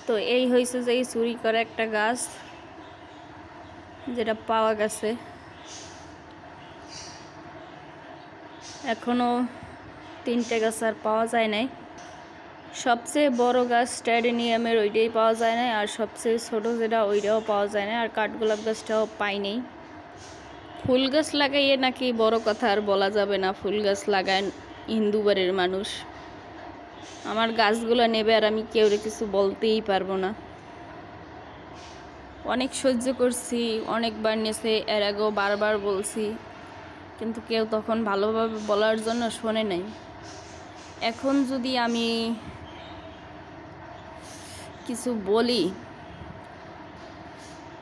তো এই হয়েছে যে এই চুরি করা একটা গাছ যেটা পাওয়া গেছে। এখনো 3টে গাছ আর পাওয়া যায় নাই। সবচেয়ে বড় গাছ স্ট্যাডেনিয়ামের ওইটাই পাওয়া যায় না, আর সবচেয়ে ছোট যেটা ওইটাও পাওয়া যায় না, আর কাঠগোলাপ গাছটাও পাইনি। ফুল গাছ লাগাইয়ে নাকি বড় কথা আর বলা যাবে না, ফুল গাছ লাগায় হিন্দু বাড়ির মানুষ। আমার গাছগুলো নেবে আর আমি কেউ কিছু বলতেই পারবো না। অনেক সহ্য করছি, অনেকবার নেছে, এর আগেও বারবার বলছি, কিন্তু কেউ তখন ভালোভাবে বলার জন্য শোনে নাই। এখন যদি আমি কিছু বলি,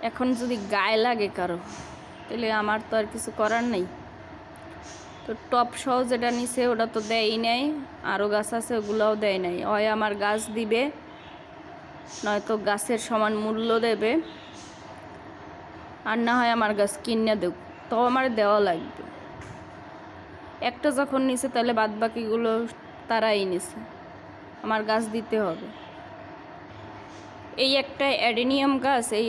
এখন যদি গায়ে লাগে কারো, তাহলে আমার তো আর কিছু করার নেই। তো টপ সহ যেটা নিছে ওটা তো দেয়ই নাই, আরও গাছ আছে ওগুলোও দেয় নাই। হয় আমার গাছ দিবে, নয়তো গাছের সমান মূল্য দেবে, আর না হয় আমার গাছ কিনে দেব, তো আমার দেওয়া লাগবে। একটা যখন নিছে তাহলে বাদ বাকিগুলো তারাই নিছে, আমার গাছ দিতে হবে। এই একটা অ্যাডেনিয়াম গাছ এই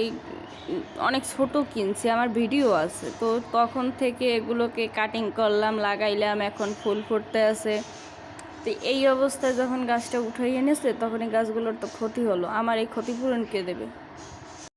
অনেক ছোট কিনছি, আমার ভিডিও আছে। তো তখন থেকে এগুলোকে কাটিং করলাম, লাগাইলাম, এখন ফুল ফুটতে আছে। তো এই অবস্থায় যখন গাছটা উঠাই এনেছে তখন এই গাছগুলোর তো ক্ষতি হলো, আমার এই ক্ষতিপূরণ কে দেবে?